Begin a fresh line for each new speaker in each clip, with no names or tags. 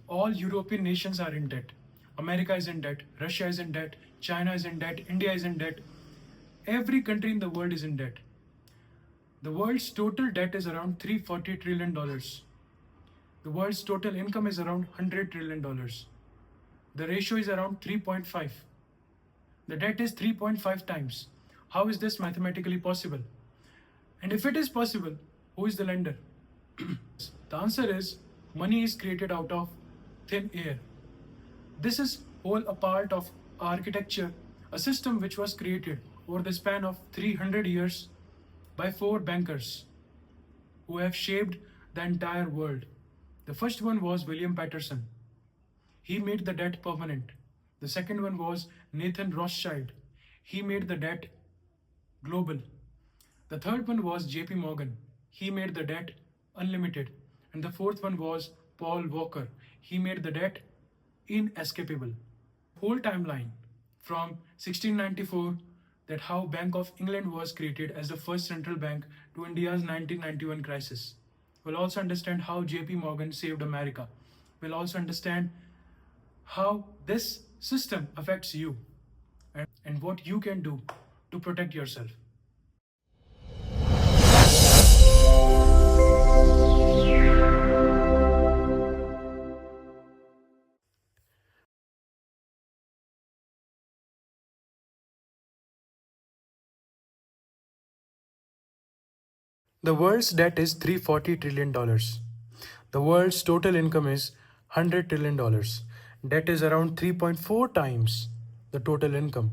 All European nations are in debt. America is in debt. Russia is in debt. China is in debt. India is in debt. Every country in the world is in debt. The world's total debt is around $340 trillion. The world's total income is around $100 trillion. The ratio is around 3.5. The debt is 3.5 times. How is this mathematically possible? And if it is possible, who is the lender? The answer is money is created out of thin air. This is all a part of architecture, a system which was created over the span of 300 years by four bankers who have shaped the entire world. The first one was William Patterson. He made the debt permanent. The second one was Nathan Rothschild. He made the debt global. The third one was JP Morgan. He made the debt unlimited. And the fourth one was Paul Volcker. He made the debt inescapable. Whole timeline from 1694, that how Bank of England was created as the first central bank, to India's 1991 crisis. We'll also understand how JP Morgan saved America. We'll also understand how this system affects you and what you can do to protect yourself. The world's debt is $340 trillion. The world's total income is $100 trillion. Debt is around 3.4 times the total income.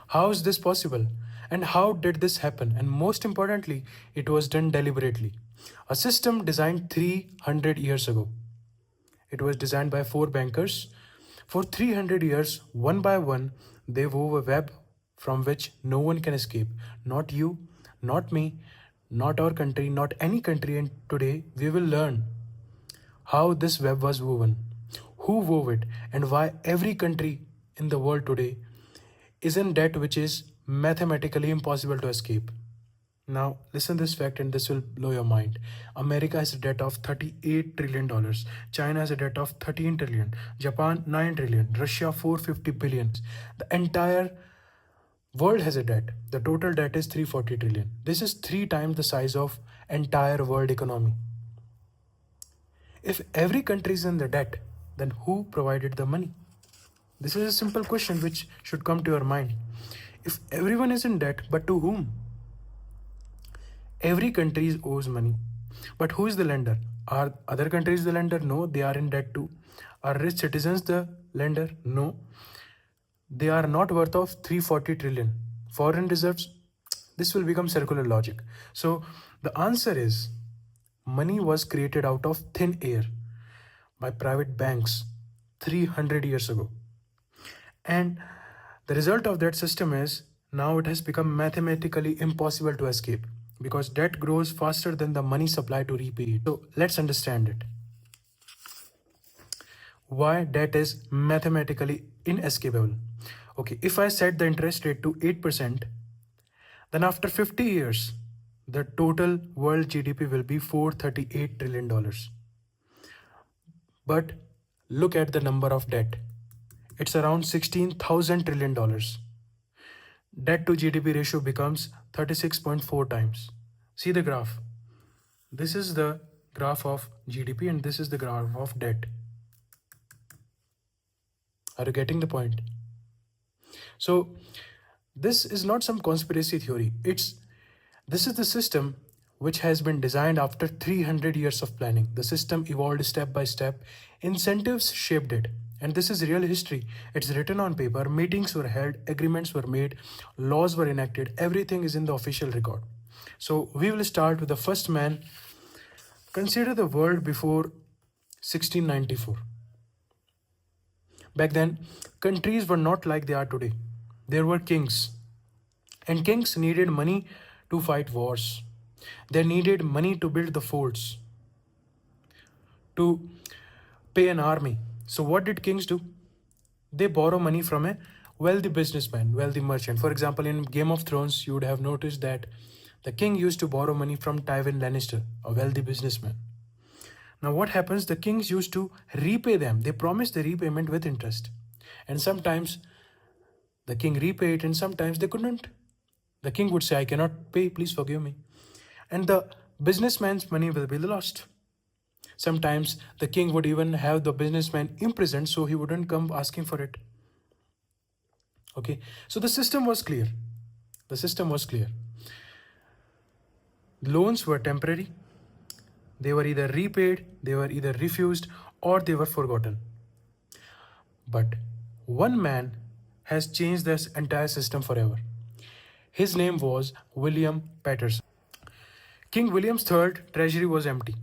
How is this possible? And how did this happen? And most importantly, it was done deliberately. A system designed 300 years ago. It was designed by four bankers. For 300 years, one by one, they wove a web from which no one can escape. Not you, not me, not our country, not any country. And today, we will learn how this web was woven, who wove it, and why every country in the world today is in debt which is mathematically impossible to escape. Now, listen this fact and this will blow your mind. America has a debt of $38 trillion. China has a debt of 13 trillion. Japan, 9 trillion. Russia, 450 billion. The entire world has a debt. The total debt is 340 trillion. This is 3 times the size of entire world economy. If every country is in the debt, then who provided the money? This is a simple question which should come to your mind. If everyone is in debt, but to whom? Every country owes money. But who is the lender? Are other countries the lender? No, they are in debt too. Are rich citizens the lender? No. They are not worth of 340 trillion. Foreign reserves, this will become circular logic. So the answer is money was created out of thin air by private banks 300 years ago. And the result of that system is now it has become mathematically impossible to escape because debt grows faster than the money supply to repay it. So let's understand it. Why debt is mathematically inescapable. Okay, if I set the interest rate to 8%, then after 50 years, the total world GDP will be $438 trillion. But look at the number of debt. It's around $16,000 trillion. Debt to GDP ratio becomes 36.4 times. See the graph. This is the graph of GDP and this is the graph of debt. Are you getting the point? So this is not some conspiracy theory. This is the system which has been designed after 300 years of planning. The system evolved step by step. Incentives shaped it. And this is real history. It's written on paper, meetings were held, agreements were made, laws were enacted, everything is in the official record. So we will start with the first man. Consider the world before 1694. Back then, countries were not like they are today. There were kings. And kings needed money to fight wars. They needed money to build the forts, to pay an army. So what did kings do? They borrow money from a wealthy businessman, wealthy merchant. For example, in Game of Thrones, you would have noticed that the king used to borrow money from Tywin Lannister, a wealthy businessman. Now what happens? The kings used to repay them. They promised the repayment with interest. And sometimes the king repaid and sometimes they couldn't. The king would say, I cannot pay, please forgive me. And the businessman's money will be lost. Sometimes the king would even have the businessman imprisoned so he wouldn't come asking for it. Okay, so the system was clear. The system was clear. Loans were temporary. They were either repaid, they were either refused, or they were forgotten. But one man has changed this entire system forever. His name was William Paterson. King William's third treasury was empty.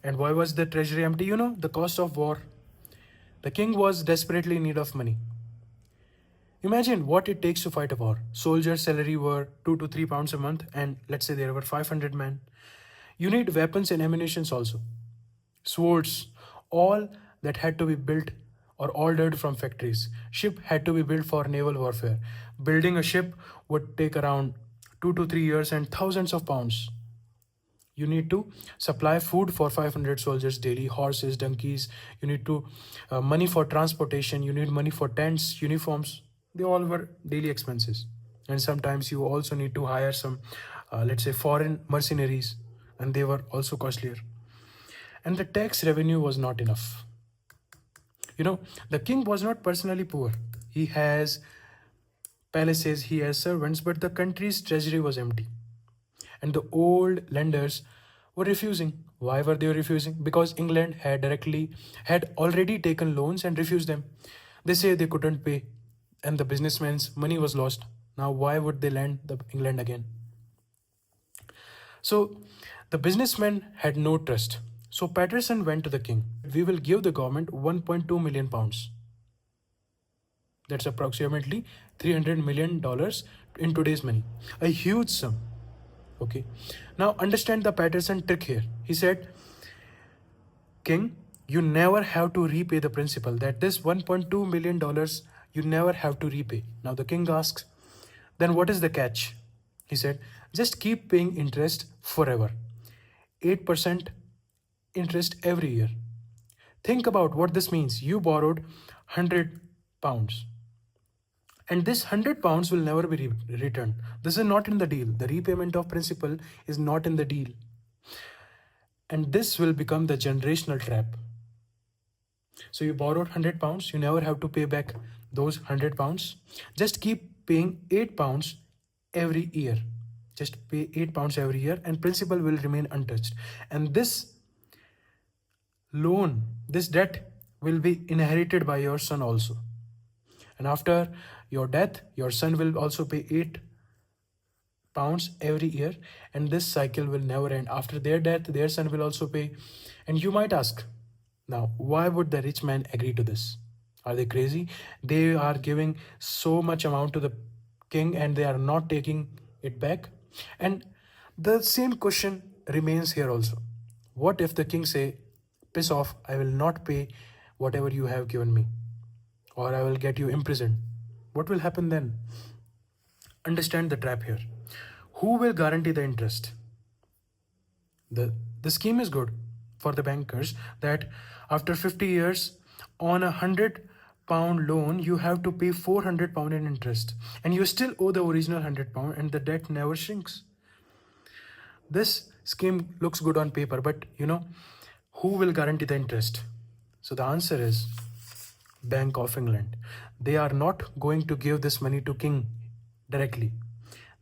And why was the treasury empty? You know, the cost of war. The king was desperately in need of money. Imagine what it takes to fight a war. Soldiers' salary were 2 to 3 pounds a month, and let's say there were 500 men. You need weapons and ammunition also. Swords, all that had to be built or ordered from factories. Ship had to be built for naval warfare. Building a ship would take around 2 to 3 years and thousands of pounds. You need to supply food for 500 soldiers daily, horses, donkeys. You need to money for transportation. You need money for tents, uniforms. They all were daily expenses. And sometimes you also need to hire some, let's say, foreign mercenaries, and they were also costlier. And the tax revenue was not enough. You know, the king was not personally poor. He has palaces, he has servants, but the country's treasury was empty. And the old lenders were refusing. Why were they refusing? Because England had already taken loans and refused them. They say they couldn't pay, and the businessmen's money was lost. Now why would they lend the England again? So the businessmen had no trust. So Paterson went to the king. We will give the government 1.2 million pounds. That's approximately $300 million in today's money. A huge sum. Okay. Now understand the Paterson trick here. He said, King, you never have to repay the principal. That this $1.2 million you never have to repay. Now the king asks, then what is the catch? He said, just keep paying interest forever. 8% interest every year. Think about what this means. You borrowed 100 pounds. And this 100 pounds will never be returned. This is not in the deal. The repayment of principal is not in the deal. And this will become the generational trap. So you borrowed 100 pounds, you never have to pay back those 100 pounds. Just keep paying 8 pounds every year. Just pay 8 pounds every year and principal will remain untouched. And this loan, this debt will be inherited by your son also. And after your death, your son will also pay 8 pounds every year, and this cycle will never end. After their death, their son will also pay. And you might ask, now, why would the rich man agree to this? Are they crazy? They are giving so much amount to the king and they are not taking it back. And the same question remains here also. What if the king say, piss off, I will not pay whatever you have given me, or I will get you imprisoned? What will happen then? Understand the trap here. Who will guarantee the interest? The scheme is good for the bankers that after 50 years on a 100-pound loan, you have to pay 400 pound in interest, and you still owe the original 100 pound, and the debt never shrinks. This scheme looks good on paper, but you know, who will guarantee the interest? So the answer is Bank of England. They are not going to give this money to king directly.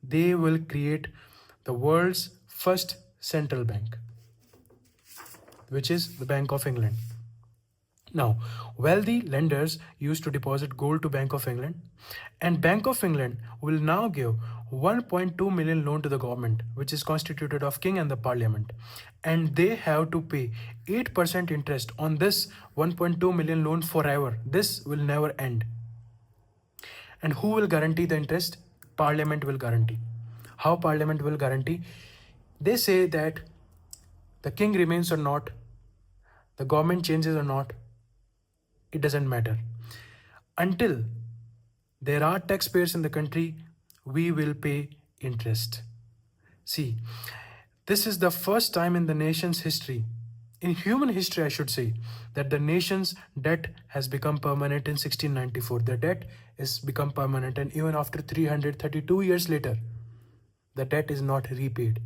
They will create the world's first central bank, which is the Bank of England. Now, wealthy lenders used to deposit gold to Bank of England, and Bank of England will now give 1.2 million loan to the government, which is constituted of king and the parliament, and they have to pay 8% interest on this 1.2 million loan forever. This will never end. And who will guarantee the interest? Parliament will guarantee. How Parliament will guarantee? They say that the king remains or not, the government changes or not, it doesn't matter. Until there are taxpayers in the country, we will pay interest. See, this is the first time in the nation's history in human history, I should say, that the nation's debt has become permanent in 1694. The debt is become permanent, and even after 332 years later, the debt is not repaid.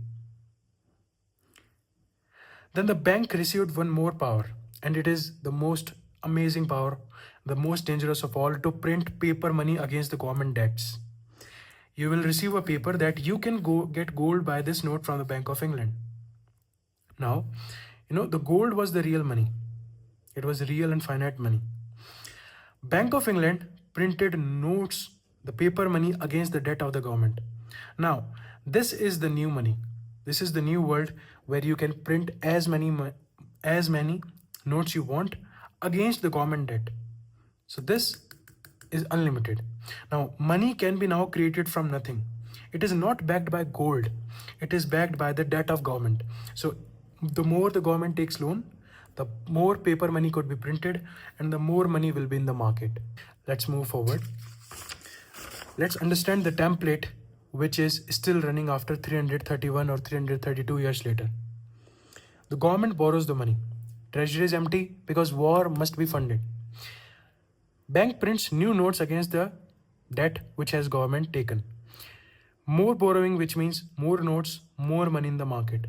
Then the bank received one more power, and it is the most amazing power, the most dangerous of all, to print paper money against the government debts. You will receive a paper that you can go get gold by this note from the Bank of England. Now, the gold was the real money. It was real and finite money. Bank of England printed notes, the paper money against the debt of the government. Now, this is the new money. This is the new world where you can print as many notes you want against the government debt. So this is unlimited. Now, money can be now created from nothing. It is not backed by gold. It is backed by the debt of government. So the more the government takes loan, the more paper money could be printed and the more money will be in the market. Let's move forward. Let's understand the template which is still running after 331 or 332 years later. The government borrows the money. Treasury is empty because war must be funded. Bank prints new notes against the debt which has government taken. More borrowing, which means more notes, more money in the market.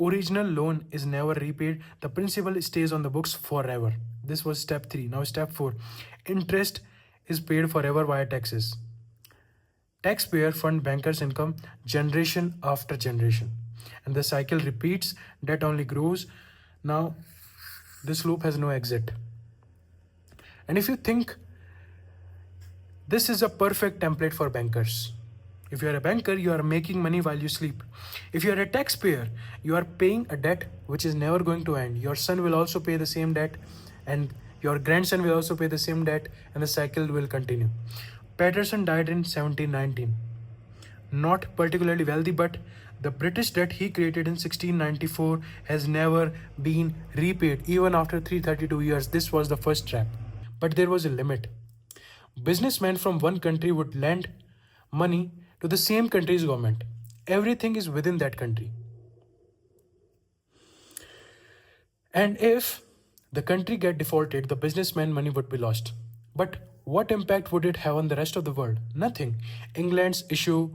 Original loan is never repaid. The principal stays on the books forever. This was step 3. Now step 4. Interest is paid forever via taxes. Taxpayer fund bankers' income generation after generation. And the cycle repeats. Debt only grows. Now this loop has no exit. And if you think this is a perfect template for bankers. If you are a banker, you are making money while you sleep. If you are a taxpayer, you are paying a debt which is never going to end. Your son will also pay the same debt, and your grandson will also pay the same debt, and the cycle will continue. Patterson died in 1719. Not particularly wealthy, but the British debt he created in 1694 has never been repaid. Even after 332 years, this was the first trap. But there was a limit. Businessmen from one country would lend money to the same country's government. Everything is within that country. And if the country get defaulted, the businessman money would be lost. But what impact would it have on the rest of the world? Nothing. England's issue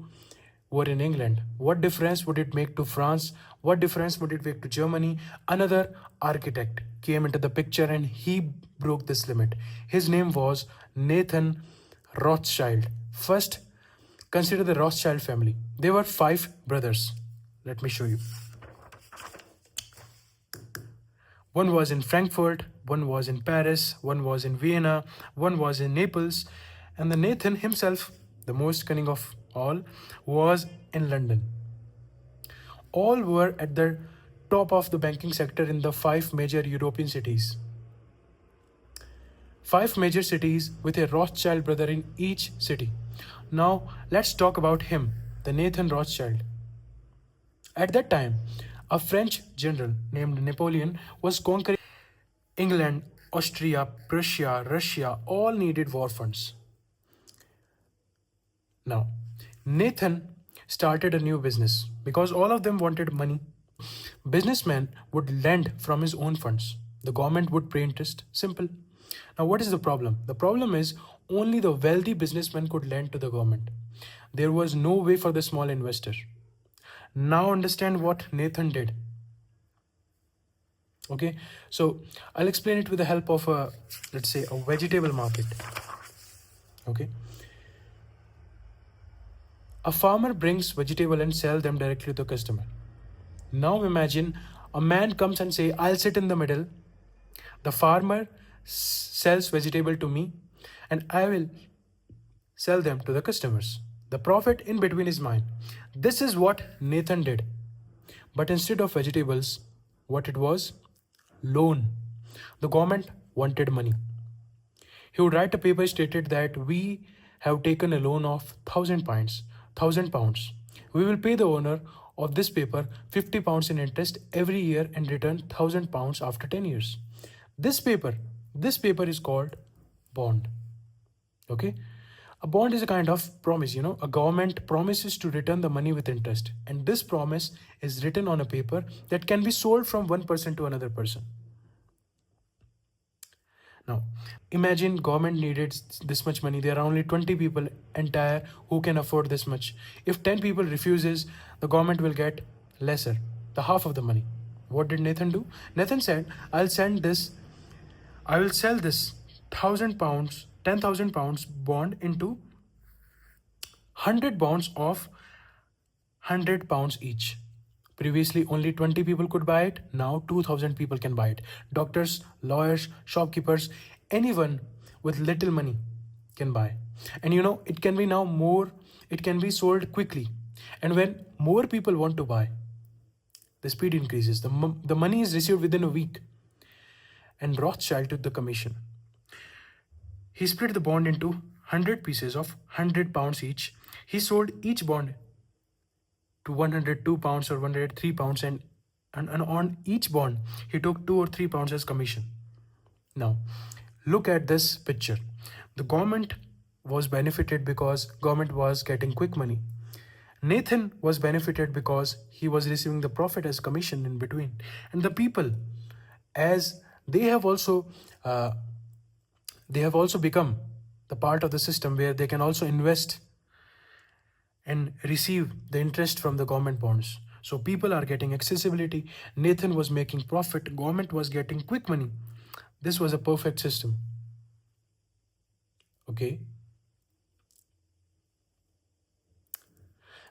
were in England. What difference would it make to France? What difference would it make to Germany? Another architect came into the picture and he broke this limit. His name was Nathan Rothschild. First, consider the Rothschild family. They were 5 brothers. Let me show you. One was in Frankfurt, one was in Paris, one was in Vienna, one was in Naples, and the Nathan himself, the most cunning of all, was in London. All were at the top of the banking sector in the 5 major European cities. 5 major cities with a Rothschild brother in each city. Now, let's talk about him, the Nathan Rothschild. At that time, a French general named Napoleon was conquering England, Austria, Prussia, Russia, all needed war funds. Now, Nathan started a new business because all of them wanted money. Businessmen would lend from his own funds. The government would pay interest. Simple. Now, what is the problem? The problem is only the wealthy businessmen could lend to the government. There was no way for the small investor. Now understand what Nathan did. Okay, so I'll explain it with the help of let's say a vegetable market. Okay. A farmer brings vegetable and sell them directly to the customer. Now imagine a man comes and say, I'll sit in the middle. The farmer sells vegetable to me and I will sell them to the customers. The profit in between is mine. This is what Nathan did. But instead of vegetables, what it was? Loan. The government wanted money. He would write a paper stated that we have taken a loan of £1,000. We will pay the owner of this paper £50 in interest every year and return £1,000 after 10 years. This paper is called bond. Okay. A bond is a kind of promise, a government promises to return the money with interest. And this promise is written on a paper that can be sold from one person to another person. Now, imagine government needed this much money. There are only 20 people entire who can afford this much. If 10 people refuses, the government will get lesser, the half of the money. What did Nathan do? Nathan said, I will sell this £1,000, £10,000 bond into 100 bonds of £100 each. Previously, only 20 people could buy it. Now, 2,000 people can buy it. Doctors, lawyers, shopkeepers, anyone with little money can buy. And it can be now more, it can be sold quickly. And when more people want to buy, the speed increases. The money is received within a week. And Rothschild took the commission. He split the bond into 100 pieces of £100 each. He sold each bond to £102 or £103, and on each bond he took £2 or £3 as commission. Now, look at this picture. The government was benefited because government was getting quick money. Nathan was benefited because he was receiving the profit as commission in between. And the people, as they have also become the part of the system where they can also invest and receive the interest from the government bonds. So people are getting accessibility. Nathan was making profit. Government was getting quick money. This was a perfect system. Okay.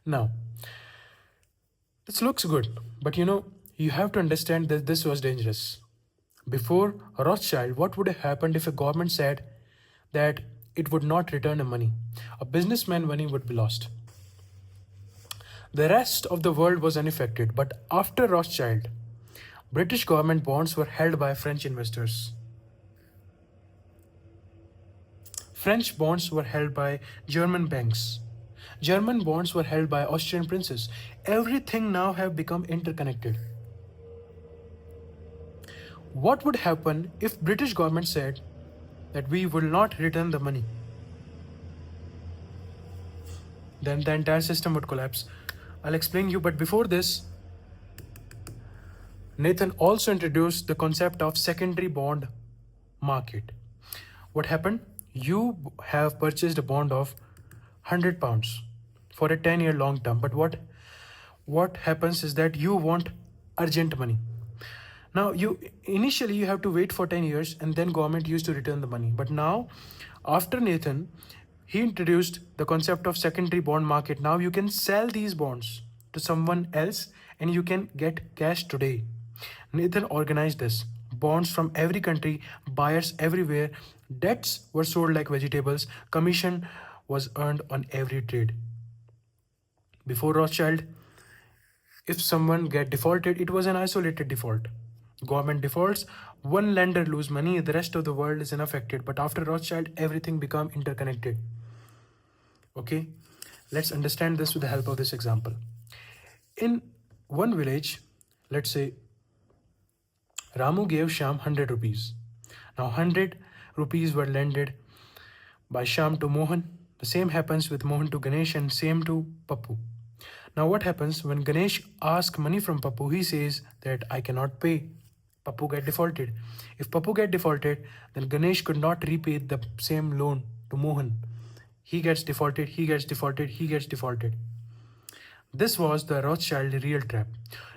Now, this looks good, but you have to understand that this was dangerous. Before Rothschild, what would have happened if a government said that it would not return the money? A businessman money would be lost. The rest of the world was unaffected, but after Rothschild, British government bonds were held by French investors. French bonds were held by German banks. German bonds were held by Austrian princes. Everything now have become interconnected. What would happen if British government said that we will not return the money? Then the entire system would collapse. I'll explain you, but before this, Nathan also introduced the concept of secondary bond market. What happened? You have purchased a bond of £100 for a 10-year long term, but what happens is that you want urgent money. Now, initially you have to wait for 10 years and then government used to return the money. But now, after Nathan, he introduced the concept of secondary bond market. Now you can sell these bonds to someone else and you can get cash today. Nathan organized this. Bonds from every country, buyers everywhere, debts were sold like vegetables, commission was earned on every trade. Before Rothschild, if someone get defaulted, it was an isolated default. Government defaults, one lender lose money, the rest of the world is unaffected. But after Rothschild, everything become interconnected. Okay, let's understand this with the help of this example. In one village, let's say Ramu gave Shyam 100 rupees. Now 100 rupees were lended by Shyam to Mohan. The same happens with Mohan to Ganesh and same to Pappu. Now what happens when Ganesh asks money from Pappu? He says that I cannot pay. Pappu get defaulted. If Pappu get defaulted, then Ganesh could not repay the same loan to Mohan. He gets defaulted, he gets defaulted, he gets defaulted. This was the Rothschild real trap.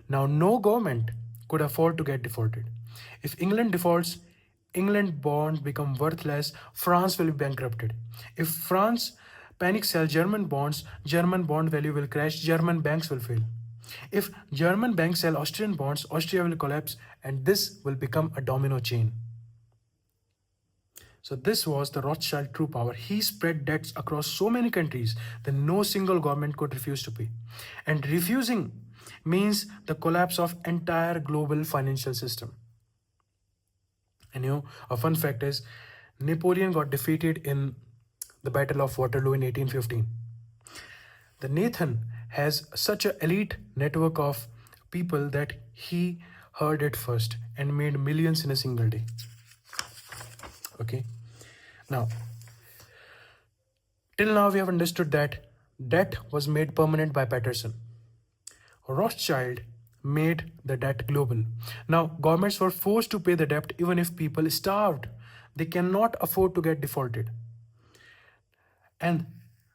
Now no government could afford to get defaulted. If England defaults, England bonds become worthless, France will be bankrupted. If France panic sell German bonds, German bond value will crash, German banks will fail. If German banks sell Austrian bonds, Austria will collapse and this will become a domino chain. So this was the Rothschild true power. He spread debts across so many countries that no single government could refuse to pay. And refusing means the collapse of entire global financial system. And a fun fact is Napoleon got defeated in the Battle of Waterloo in 1815. The Nathan has such an elite network of people that he heard it first and made millions in a single day. Okay. Now, Till now, we have understood that debt was made permanent by Patterson. Rothschild made the debt global. Now, governments were forced to pay the debt even if people starved. They cannot afford to get defaulted. And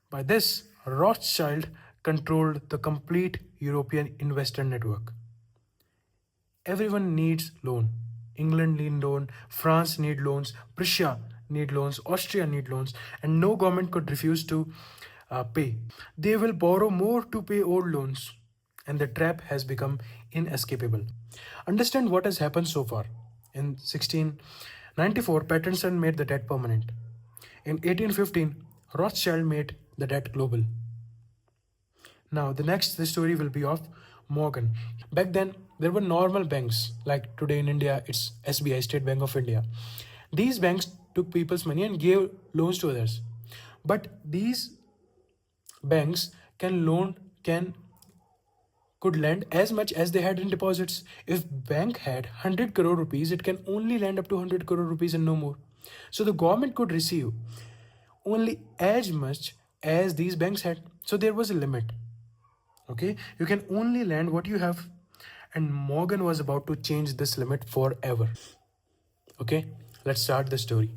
by this, Rothschild controlled the complete European investor network. Everyone needs loan. England need loan, France need loans, Prussia need loans, Austria need loans, and no government could refuse to pay. They will borrow more to pay old loans, and the trap has become inescapable. Understand what has happened so far. In 1694, Patterson made the debt permanent. In 1815, Rothschild made the debt global. Now, the story will be of Morgan. Back then, there were normal banks, like today in India, it's SBI, State Bank of India. These banks took people's money and gave loans to others. But these banks could lend as much as they had in deposits. If bank had 100 crore rupees, it can only lend up to 100 crore rupees and no more. So the government could receive only as much as these banks had. So there was a limit. Okay, you can only lend what you have, and Morgan was about to change this limit forever. Okay, let's start the story.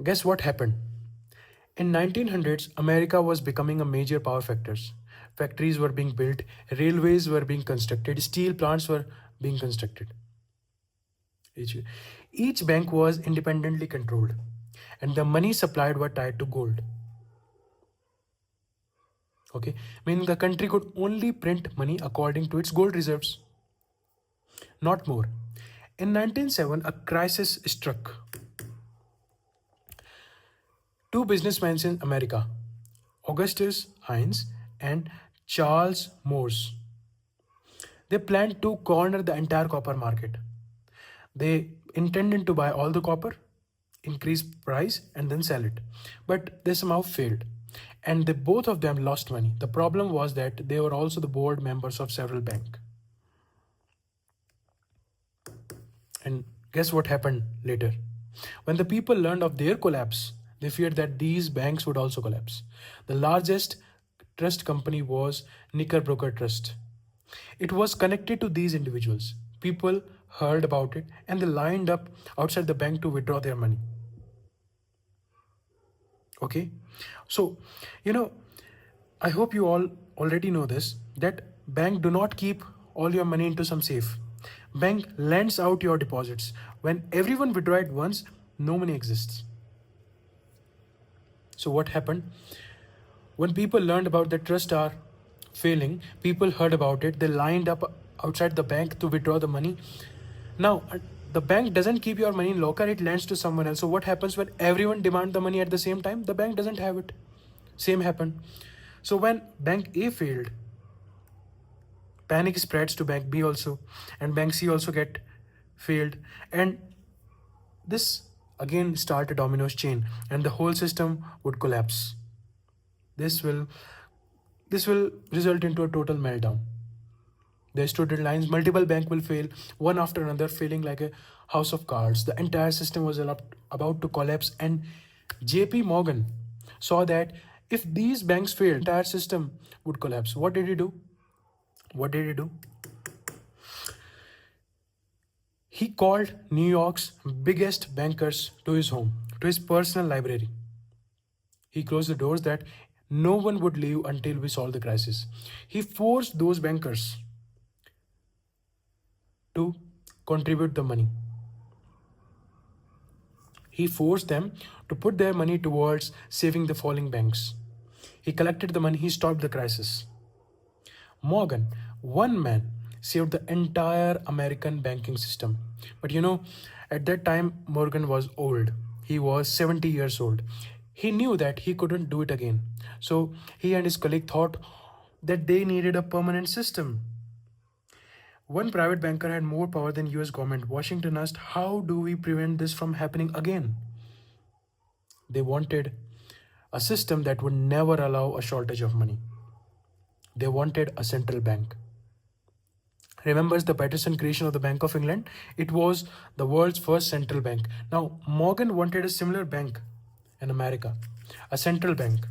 Guess what happened? In 1900s, America was becoming a major power factors. Factories were being built, railways were being constructed, steel plants were being constructed. Each bank was independently controlled, and the money supplied were tied to gold. Okay, meaning the country could only print money according to its gold reserves, not more. In 1907, a crisis struck. Two businessmen in America, Augustus Hines and Charles Morse, they planned to corner the entire copper market. They intended to buy all the copper, increase price, and then sell it. But they somehow failed. And both of them lost money. The problem was that they were also the board members of several banks. And guess what happened later? When the people learned of their collapse, they feared that these banks would also collapse. The largest trust company was Knickerbocker Trust. It was connected to these individuals. People heard about it and they lined up outside the bank to withdraw their money. Okay, so I hope you all already know this, that bank do not keep all your money into some safe. Bank lends out your deposits. When everyone withdraw it once, no money exists. So what happened? When people learned about the trust are failing, people heard about it, they lined up outside the bank to withdraw the money. Now, the bank doesn't keep your money in locker, it lends to someone else. So what happens when everyone demand the money at the same time? The bank doesn't have it. Same happened. So when bank A failed, panic spreads to bank B also, and bank C also get failed, and this again start a dominoes chain, and the whole system would collapse. This will result into a total meltdown. The student lines, multiple bank will fail, one after another, failing like a house of cards. The entire system was about to collapse, and JP Morgan saw that if these banks failed, the entire system would collapse. What did he do? He called New York's biggest bankers to his home, to his personal library. He closed the doors that no one would leave until we solve the crisis. He forced those bankers to contribute the money. He forced them to put their money towards saving the falling banks. He collected the money, he stopped the crisis. Morgan, one man, saved the entire American banking system. But at that time, Morgan was old. He was 70 years old. He knew that he couldn't do it again. So he and his colleague thought that they needed a permanent system. One private banker had more power than US government. Washington asked, how do we prevent this from happening again? They wanted a system that would never allow a shortage of money. They wanted a central bank. Remembers the Patterson creation of the Bank of England? It was the world's first central bank. Now, Morgan wanted a similar bank in America. a central bank.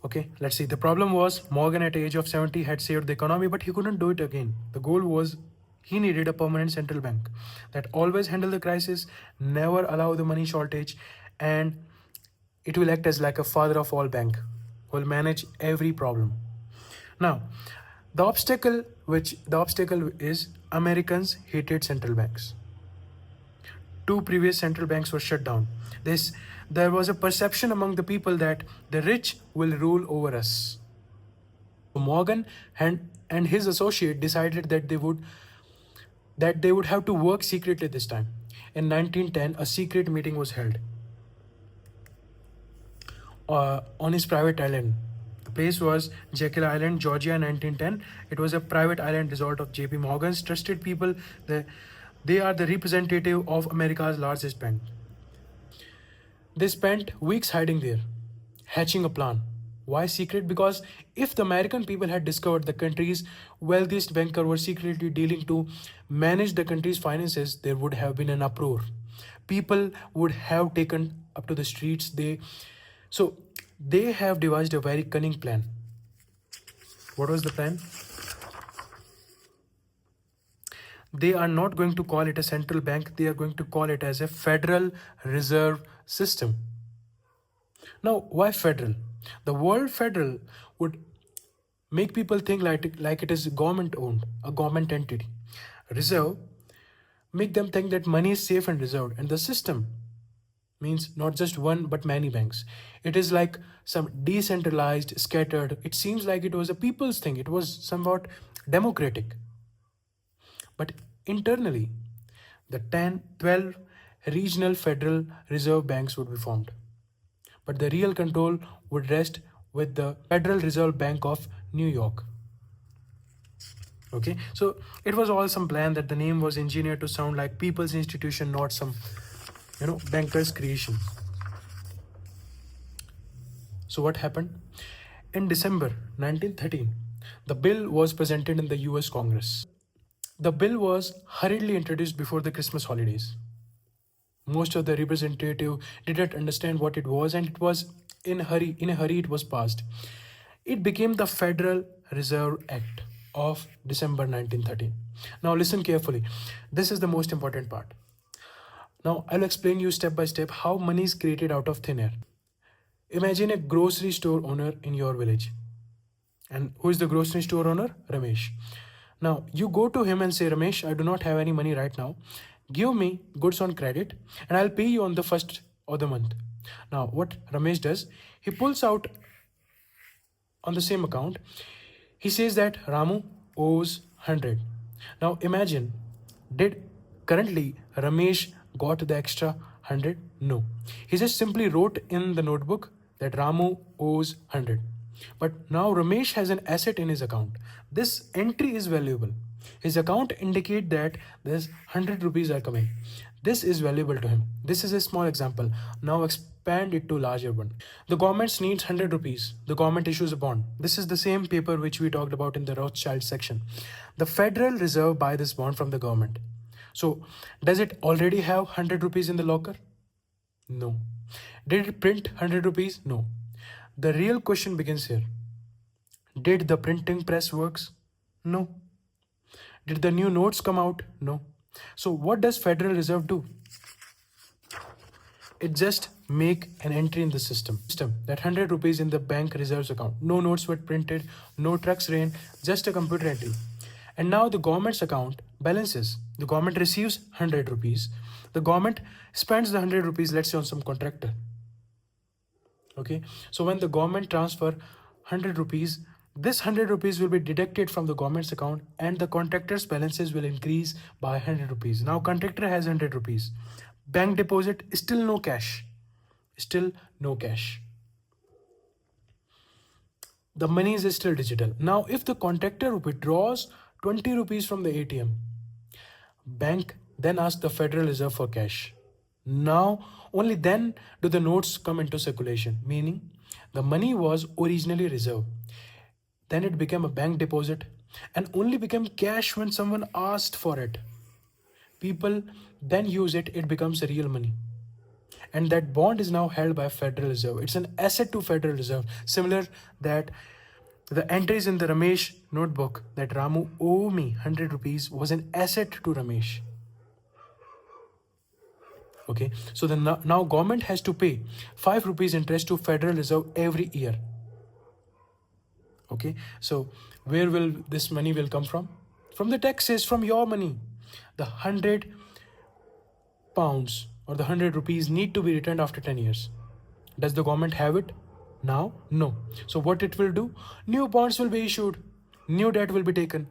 Okay, let's see. The problem was Morgan at the age of 70 had saved the economy, but he couldn't do it again. The goal was he needed a permanent central bank that always handle the crisis, never allow the money shortage, and it will act as like a father of all bank, will manage every problem. Now, the obstacle is Americans hated central banks. Two previous central banks were shut down. There was a perception among the people that the rich will rule over us. Morgan and his associate decided that they would have to work secretly this time. In 1910, a secret meeting was held on his private island. The place was Jekyll Island, Georgia, 1910. It was a private island resort of J.P. Morgan's trusted people. They are the representative of America's largest bank. They spent weeks hiding there, hatching a plan. Why secret? Because if the American people had discovered the country's wealthiest banker was secretly dealing to manage the country's finances, there would have been an uproar. People would have taken up to the streets. They have devised a very cunning plan. What was the plan? They are not going to call it a central bank. They are going to call it as a Federal Reserve System. Now, why federal? The word federal would make people think like it is government owned, a government entity. Reserve make them think that money is safe and reserved, and the system means not just one but many banks. It is like some decentralized, scattered. It seems like it was a people's thing. It was somewhat democratic. But internally, the 12 regional Federal Reserve banks would be formed. But the real control would rest with the Federal Reserve Bank of New York. Okay, so it was all some plan that the name was engineered to sound like people's institution, not some banker's creation. So what happened? In December 1913, the bill was presented in the US Congress. The bill was hurriedly introduced before the Christmas holidays. Most of the representatives didn't understand what it was, and it was in a hurry it was passed. It became the Federal Reserve Act of December 1913. Now listen carefully. This is the most important part. Now I'll explain you step by step how money is created out of thin air. Imagine a grocery store owner in your village. And who is the grocery store owner? Ramesh. Now you go to him and say, Ramesh, I do not have any money right now. Give me goods on credit and I'll pay you on the first of the month. Now what Ramesh does, he pulls out on the same account, he says that Ramu owes 100. Now imagine, did currently Ramesh got the extra 100? No. He just simply wrote in the notebook that Ramu owes 100. But now Ramesh has an asset in his account. This entry is valuable. His account indicate that there's 100 rupees are coming. This is valuable to him. This is a small example. Now expand it to larger one. The government needs 100 rupees. The government issues a bond. This is the same paper which we talked about in the Rothschild section. The Federal Reserve buy this bond from the government. So does it already have 100 rupees in the locker? No. Did it print 100 rupees? No. The real question begins here. Did the printing press works? No. Did the new notes come out? No. So what does Federal Reserve do? It just make an entry in the system that 100 rupees in the bank reserves account. No notes were printed, no trucks ran, just a computer entry. And now the government's account balances. The government receives 100 rupees. The government spends the 100 rupees, let's say, on some contractor. Okay. So when the government transfer 100 rupees, this 100 rupees will be deducted from the government's account and the contractor's balances will increase by 100 rupees. Now contractor has 100 rupees. Bank deposit, still no cash. Still no cash. The money is still digital. Now if the contractor withdraws 20 rupees from the ATM, bank then asks the Federal Reserve for cash. Now only then do the notes come into circulation, meaning the money was originally reserved. Then it became a bank deposit and only became cash when someone asked for it. People then use it, it becomes real money. and that bond is now held by Federal Reserve. It's an asset to Federal Reserve, similar that the entries in the Ramesh notebook that Ramu owe me 100 rupees was an asset to Ramesh. Okay, so the now government has to pay 5 rupees interest to Federal Reserve every year. Okay, so where will this money will come from? From the taxes, from your money. The 100 pounds or the 100 rupees need to be returned after 10 years. Does the government have it now? No. So what it will do? New bonds will be issued, new debt will be taken.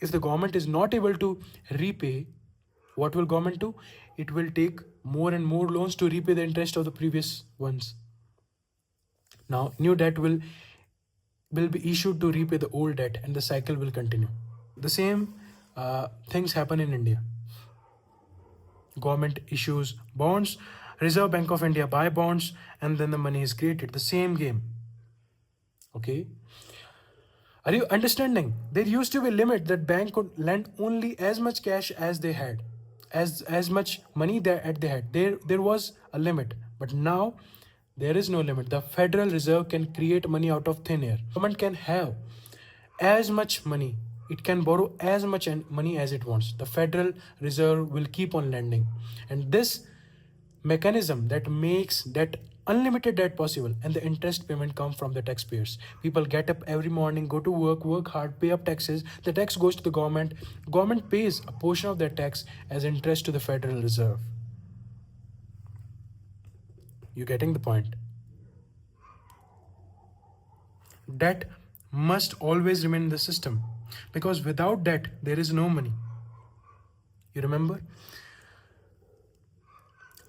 If the government is not able to repay, what will government do? It will take more and more loans to repay the interest of the previous ones. Now new debt will be issued to repay the old debt, and the cycle will continue. The same things happen in India. Government issues bonds, Reserve Bank of India buy bonds, and then the money is created. The same game. Okay. Are you understanding? There used to be a limit that bank could lend only as much cash as they had, as much money that they had. There was a limit, but now there is no limit. The Federal Reserve can create money out of thin air. Government can have as much money. It can borrow as much money as it wants. The Federal Reserve will keep on lending. And this mechanism that makes that unlimited debt possible, and the interest payment come from the taxpayers. People get up every morning, go to work hard, pay up taxes. The tax goes to the government. Government pays a portion of that tax as interest to the Federal Reserve. You getting the point? Debt must always remain in the system, because without debt there is no money. You remember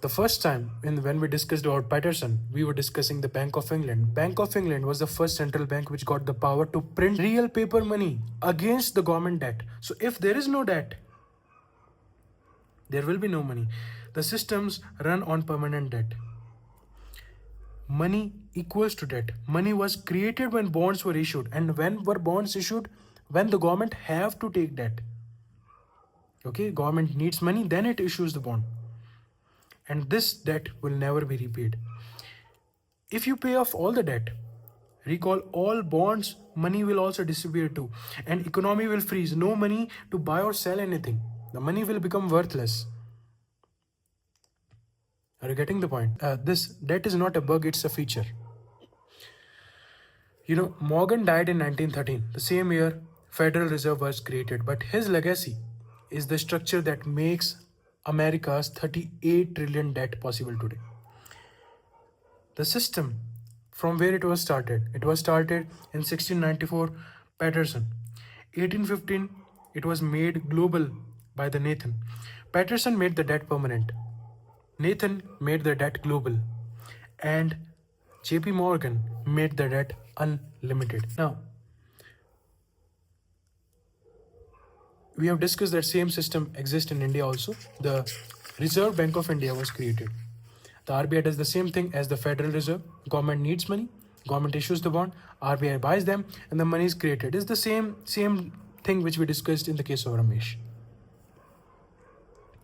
the first time when we discussed about Patterson, we were discussing the Bank of England. Bank of England was the first central bank which got the power to print real paper money against the government debt. So if there is no debt, there will be no money. The systems run on permanent debt. Money equals to debt. Money was created when bonds were issued. And when were bonds issued? When the government have to take debt. Okay, government needs money, then it issues the bond. And this debt will never be repaid. If you pay off all the debt, recall all bonds, money will also disappear too. And economy will freeze. No money to buy or sell anything. The money will become worthless. Are you getting the point? This debt is not a bug, it's a feature. You know, Morgan died in 1913. The same year, Federal Reserve was created. But his legacy is the structure that makes America's 38 trillion debt possible today. The system from where it was started in 1694, Patterson. 1815, it was made global by the Nathan. Patterson made the debt permanent. Nathan made the debt global, and JP Morgan made the debt unlimited. Now, we have discussed that same system exists in India also. The Reserve Bank of India was created. The RBI does the same thing as the Federal Reserve. Government needs money, government issues the bond, RBI buys them, and the money is created. It's the same thing which we discussed in the case of Ramesh.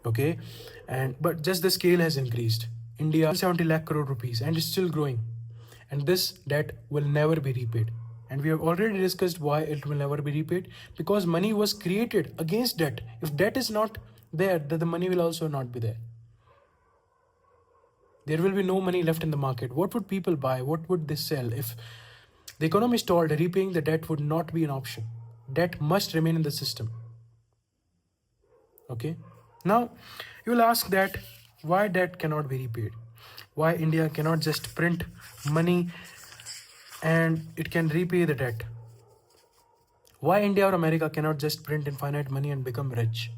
Okay, but just the scale has increased. India 70 lakh crore rupees, and it's still growing, and this debt will never be repaid. And we have already discussed why it will never be repaid, because money was created against debt. If debt is not there, then the money will also not be there. There will be no money left in the market. What would people buy? What would they sell? If the economist told repaying the debt would not be an option. Debt must remain in the system. Okay. Now, you will ask that why debt cannot be repaid? Why India cannot just print money and it can repay the debt? Why India or America cannot just print infinite money and become rich?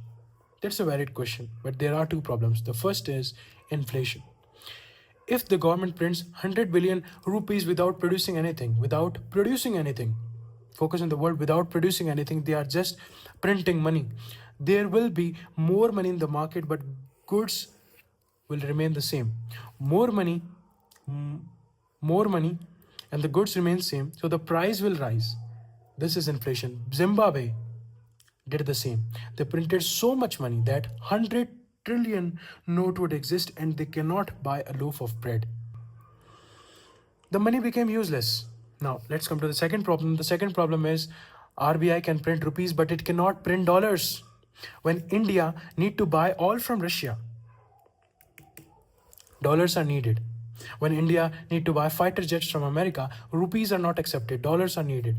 That's a valid question, but there are two problems. The first is inflation. If the government prints 100 billion rupees without producing anything, focus on the word without producing anything, they are just printing money. There will be more money in the market, but goods will remain the same. More money, and the goods remain same, so the price will rise. This is inflation. Zimbabwe did the same. They printed so much money that 100 trillion note would exist and they cannot buy a loaf of bread. The money became useless. Now, let's come to the second problem. The second problem is RBI can print rupees, but it cannot print dollars. When India need to buy all from Russia, dollars are needed. When India need to buy fighter jets from America, rupees are not accepted, dollars are needed.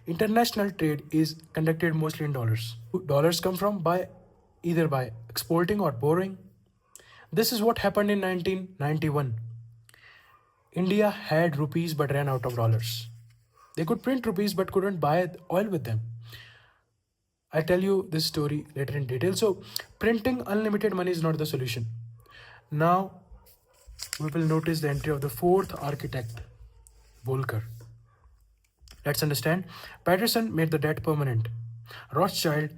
International trade is conducted mostly in dollars. Dollars come from by either by exporting or borrowing. This is what happened in 1991. India had rupees but ran out of dollars. They could print rupees but couldn't buy oil with them. I'll tell you this story later in detail. So, printing unlimited money is not the solution. Now, we will notice the entry of the fourth architect, Volcker. Let's understand. Patterson made the debt permanent. Rothschild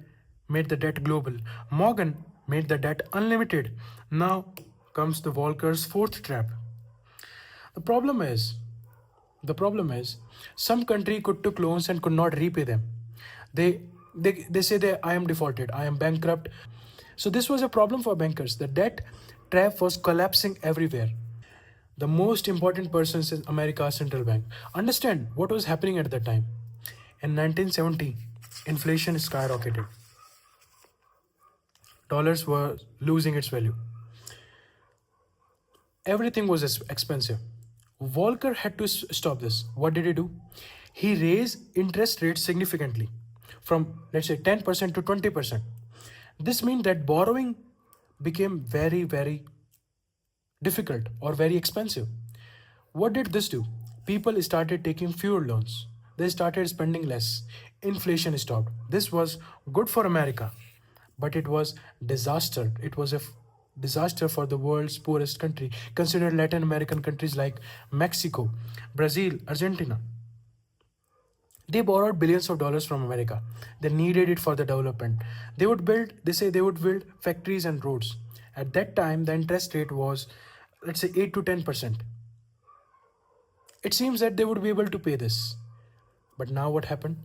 made the debt global. Morgan made the debt unlimited. Now comes the Volcker's fourth trap. The problem is, some country could took loans and could not repay them. They say that I am defaulted, I am bankrupt. So this was a problem for bankers. The debt trap was collapsing everywhere. The most important person is America's central bank. Understand what was happening at that time. In 1970, inflation skyrocketed. Dollars were losing its value. Everything was expensive. Volcker had to stop this. What did he do? He raised interest rates significantly from, let's say, 10% to 20%. This means that borrowing became very, very difficult or very expensive. What did this do? People started taking fewer loans. They started spending less. Inflation stopped. This was good for America, but it was disaster. It was a disaster for the world's poorest country. Consider Latin American countries like Mexico, Brazil, Argentina. They borrowed billions of dollars from America. They needed it for the development. They say they would build factories and roads. At that time, the interest rate was, let's say, 8 to 10%. It seems that they would be able to pay this. But now what happened?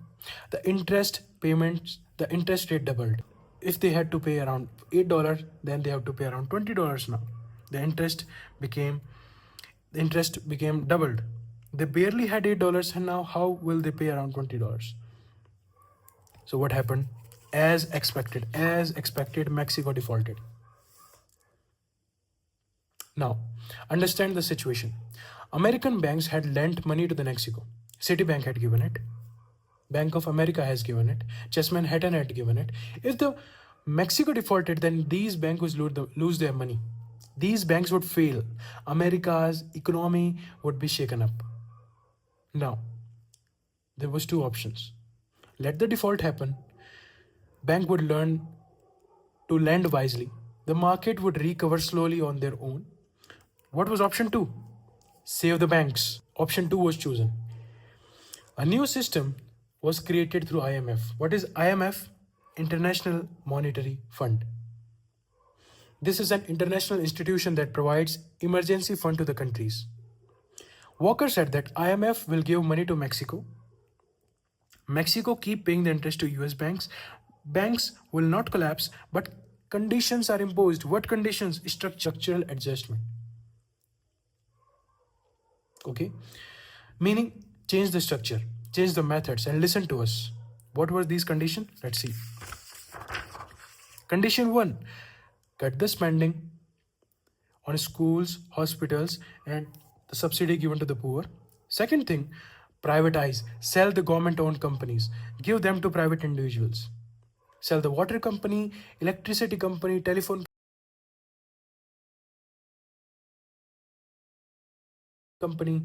The interest rate doubled. If they had to pay around $8, then they have to pay around $20 now. The interest became doubled. They barely had $8 and now how will they pay around $20? So what happened? As expected, Mexico defaulted. Now, understand the situation. American banks had lent money to the Mexico. Citibank had given it. Bank of America has given it. Chase Manhattan had given it. If the Mexico defaulted, then these banks would lose their money. These banks would fail. America's economy would be shaken up. Now, there was two options. Let the default happen. Bank would learn to lend wisely. The market would recover slowly on their own. What was option 2? Save the banks. Option 2 was chosen. A new system was created through IMF. What is IMF? International Monetary Fund. This is an international institution that provides emergency fund to the countries. Walker said that IMF will give money to Mexico. Mexico keep paying the interest to US banks. Banks will not collapse, but conditions are imposed. What conditions? Structural adjustment. Okay? Meaning, change the structure, change the methods, and listen to us. What were these conditions? Let's see. Condition 1, cut the spending on schools, hospitals, and the subsidy given to the poor. Second thing, privatize, sell the government-owned companies, give them to private individuals. Sell the water company, electricity company, telephone company.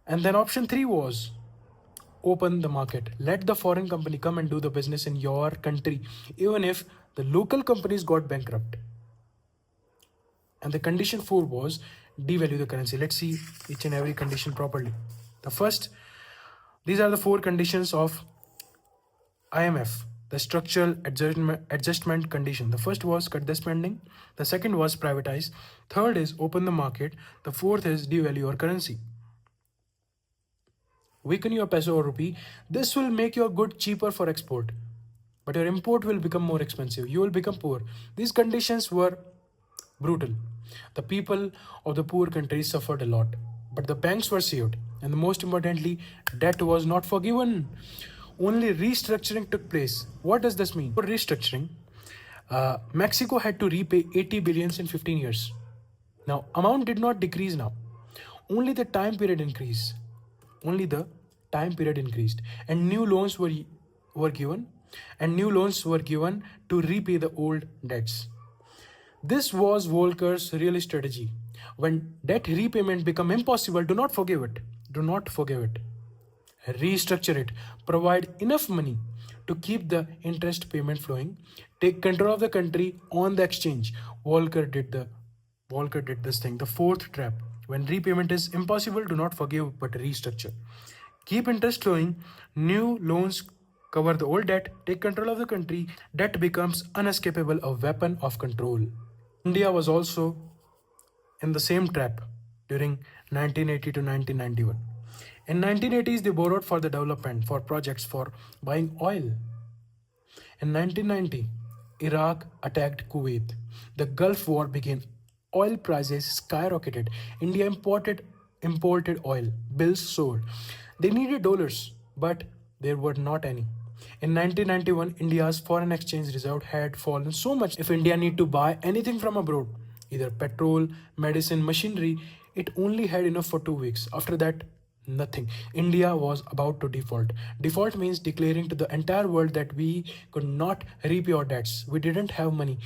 And then option 3 was open the market. Let the foreign company come and do the business in your country, even if the local companies got bankrupt. And the condition 4 was devalue the currency. Let's see each and every condition properly. The first, these are the 4 conditions of IMF, the structural adjustment condition. The first was cut the spending. The second was privatize. Third is open the market. The fourth is devalue your currency. Weaken your peso or rupee. This will make your good cheaper for export. but your import will become more expensive. You will become poor. These conditions were brutal. The people of the poor countries suffered a lot, but the banks were saved, and most importantly, debt was not forgiven. Only restructuring took place. What does this mean? For restructuring, Mexico had to repay 80 billions in 15 years. Now, amount did not decrease now. Only the time period increased. Only the time period increased. And new loans were given. And new loans were given to repay the old debts. This was Volcker's real strategy. When debt repayment become impossible, do not forgive it. Do not forgive it. Restructure it. Provide enough money to keep the interest payment flowing. Take control of the country on the exchange. Volcker did this thing. The fourth trap. When repayment is impossible, do not forgive but restructure. Keep interest flowing. New loans cover the old debt. Take control of the country. Debt becomes unescapable, a weapon of control. India was also in the same trap during 1980 to 1991. In 1980s, they borrowed for the development, for projects, for buying oil. In 1990, Iraq attacked Kuwait. The Gulf War began. Oil prices skyrocketed. India imported oil. Bills soared. They needed dollars, but there were not any. In 1991, India's foreign exchange reserve had fallen so much. If India need to buy anything from abroad, either petrol, medicine, machinery, it only had enough for 2 weeks. After that, nothing. India was about to default. Default means declaring to the entire world that we could not repay our debts. We didn't have money.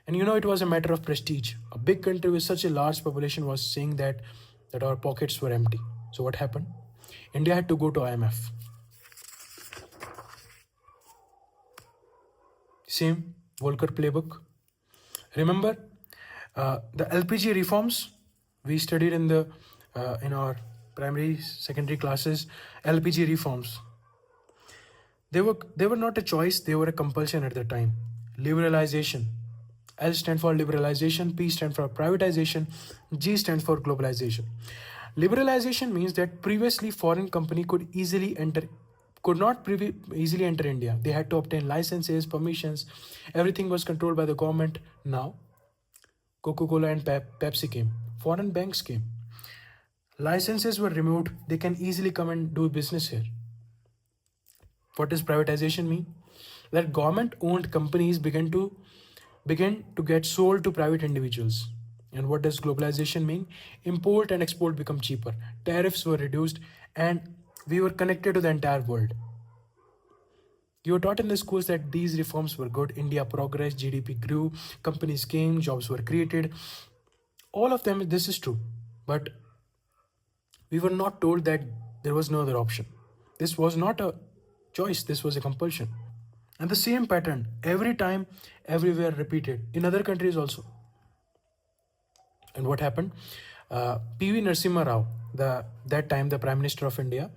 And it was a matter of prestige. A big country with such a large population was saying that our pockets were empty. So what happened? India had to go to IMF. Same Volcker playbook. Remember the LPG reforms we studied in our primary, secondary classes. LPG reforms. They were not a choice. They were a compulsion at the time. Liberalization. L stands for liberalization, P stands for privatization, G stands for globalization. Liberalization means that previously foreign company could not easily enter India. They had to obtain licenses, permissions. Everything was controlled by the government. Now, Coca-Cola and Pepsi came. Foreign banks came. Licenses were removed. They can easily come and do business here. What does privatization mean? That government-owned companies began to get sold to private individuals. And what does globalization mean? Import and export become cheaper. Tariffs were reduced and we were connected to the entire world. You were taught in the schools that these reforms were good. India progressed, GDP grew, companies came, jobs were created. All of them, this is true. But we were not told that there was no other option. This was not a choice, this was a compulsion. And the same pattern, every time, everywhere repeated, in other countries also. And what happened? P.V. Narasimha Rao, that time the Prime Minister of India,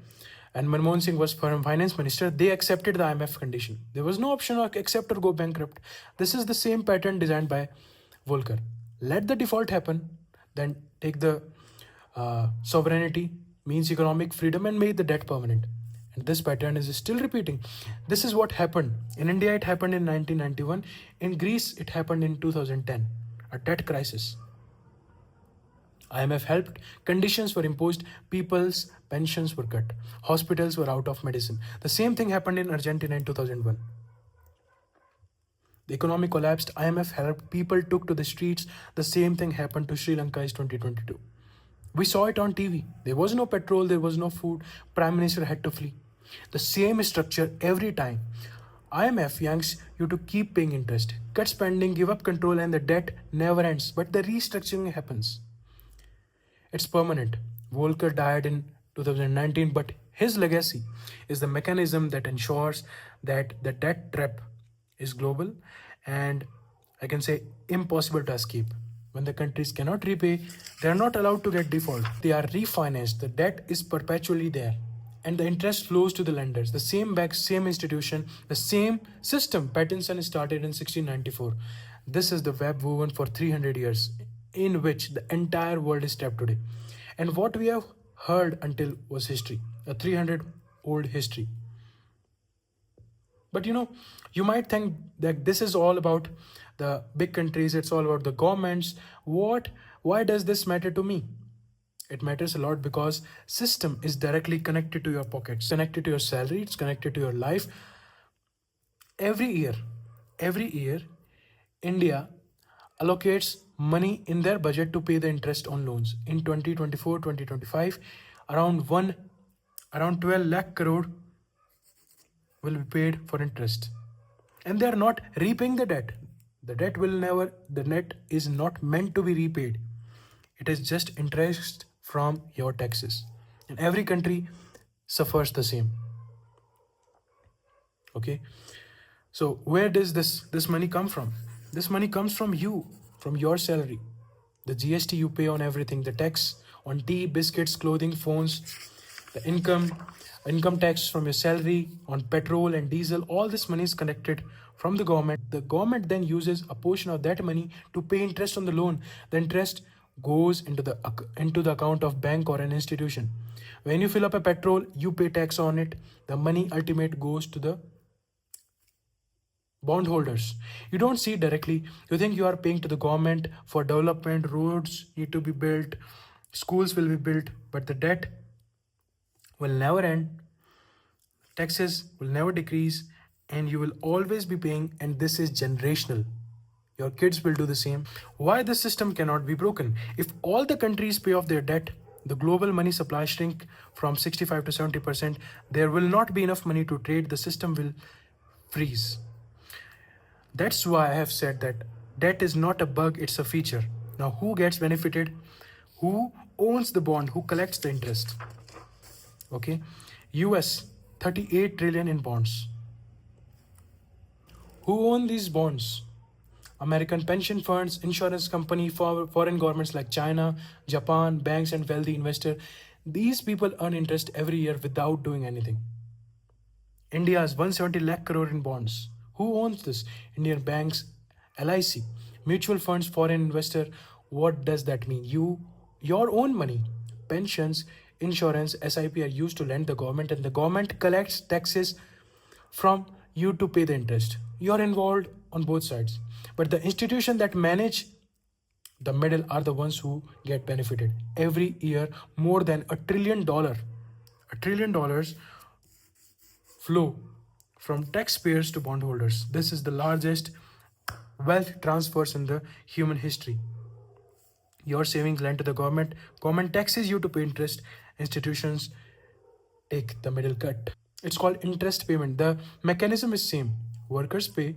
and Manmohan Singh was Finance Minister, they accepted the IMF condition. There was no option of accept or go bankrupt. This is the same pattern designed by Volcker. Let the default happen, then take the sovereignty, means economic freedom, and make the debt permanent. And this pattern is still repeating. This is what happened. In India, it happened in 1991. In Greece, it happened in 2010. A debt crisis. IMF helped, conditions were imposed, people's pensions were cut, hospitals were out of medicine. The same thing happened in Argentina in 2001. The economy collapsed, IMF helped, people took to the streets. The same thing happened to Sri Lanka in 2022. We saw it on TV. There was no petrol, there was no food, Prime Minister had to flee. The same structure every time. IMF yanks you to keep paying interest, cut spending, give up control, and the debt never ends. But the restructuring happens. It's permanent. Volcker died in 2019, but his legacy is the mechanism that ensures that the debt trap is global and I can say impossible to escape. When the countries cannot repay, they are not allowed to get default. They are refinanced. The debt is perpetually there. And the interest flows to the lenders. The same bank, same institution, the same system. Pattinson started in 1694. This is the web woven for 300 years, in which the entire world is trapped today. And what we have heard until was history, a 300-old history. But you might think that this is all about the big countries, it's all about the governments. Why does this matter to me? It matters a lot because system is directly connected to your pockets, connected to your salary, it's connected to your life. Every year, India allocates money in their budget to pay the interest on loans. In 2024, 2025, around 12 lakh crore will be paid for interest. And they are not repaying the debt. The net is not meant to be repaid. It is just interest from your taxes. And every country suffers the same. Okay. So where does this money come from? This money comes from you, from your salary. The GST you pay on everything, the tax on tea, biscuits, clothing, phones, the income tax from your salary on petrol and diesel, all this money is collected from the government. The government then uses a portion of that money to pay interest on the loan. The interest goes into the account of bank or an institution. When you fill up a petrol, you pay tax on it. The money ultimate goes to the bondholders. You don't see it directly. You think you are paying to the government for development, roads need to be built, schools will be built, but the debt will never end, taxes will never decrease, and you will always be paying, and this is generational. Your kids will do the same. Why the system cannot be broken? If all the countries pay off their debt, the global money supply shrink from 65 to 70%, there will not be enough money to trade, the system will freeze. That's why I have said that debt is not a bug, it's a feature. Now, who gets benefited? Who owns the bond? Who collects the interest? Okay. US, 38 trillion in bonds. Who own these bonds? American pension funds, insurance company, foreign governments like China, Japan, banks and wealthy investor. These people earn interest every year without doing anything. India has 170 lakh crore in bonds. Who owns this? Indian banks, LIC, mutual funds, foreign investor. What does that mean? Your own money, pensions, insurance, SIP are used to lend the government, and the government collects taxes from you to pay the interest. You're involved on both sides. But the institution that manage the middle are the ones who get benefited. Every year, more than $1 trillion flow from taxpayers to bondholders. This is the largest wealth transfers in the human history. Your savings lent to the government taxes you to pay interest, institutions take the middle cut. It's called interest payment. The mechanism is same. Workers pay,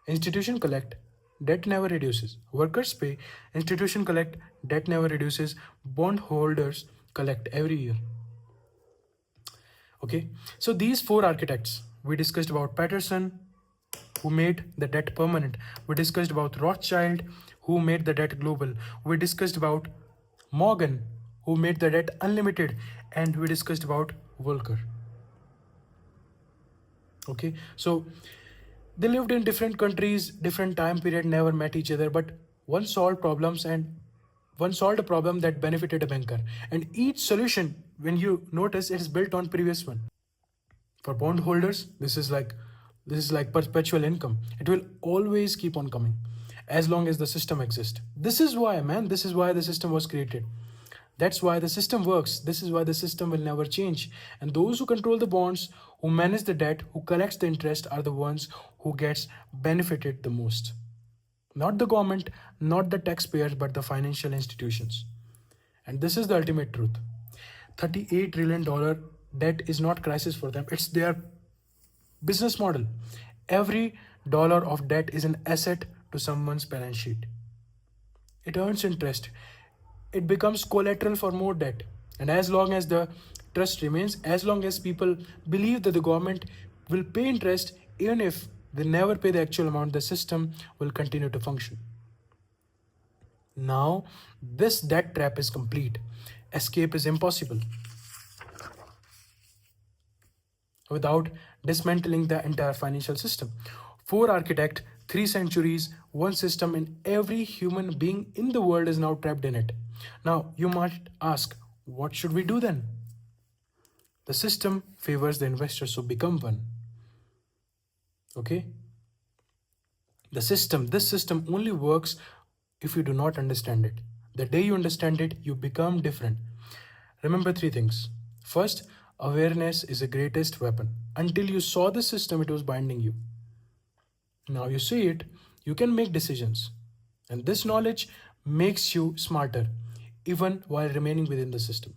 institution collect, debt never reduces. Workers pay, institution collect, debt never reduces. Bondholders collect every year. Okay, so these four architects, we discussed about Patterson, who made the debt permanent. We discussed about Rothschild, who made the debt global. We discussed about Morgan, who made the debt unlimited. And we discussed about Volcker. Okay, so they lived in different countries, different time period, never met each other, but one solved a problem that benefited a banker. And each solution, when you notice, it is built on previous one. For bondholders, this is like perpetual income. It will always keep on coming as long as the system exists. This is why the system was created. That's why the system works. This is why the system will never change. And those who control the bonds, who manage the debt, who collects the interest are the ones who gets benefited the most. Not the government, not the taxpayers, but the financial institutions. And this is the ultimate truth. $38 trillion debt is not crisis for them. It's their business model. Every dollar of debt is an asset to someone's balance sheet. It earns interest. It becomes collateral for more debt. And as long as the trust remains, as long as people believe that the government will pay interest, even if they never pay the actual amount, the system will continue to function. Now, this debt trap is complete. Escape is impossible without dismantling the entire financial system. 4 architects, 3 centuries, one system, and every human being in the world is now trapped in it. Now, you might ask, what should we do then? The system favors the investors who become one. Okay? This system only works if you do not understand it. The day you understand it, you become different. Remember three things. First, awareness is the greatest weapon. Until you saw the system, it was binding you. Now you see it, you can make decisions. And this knowledge makes you smarter, even while remaining within the system.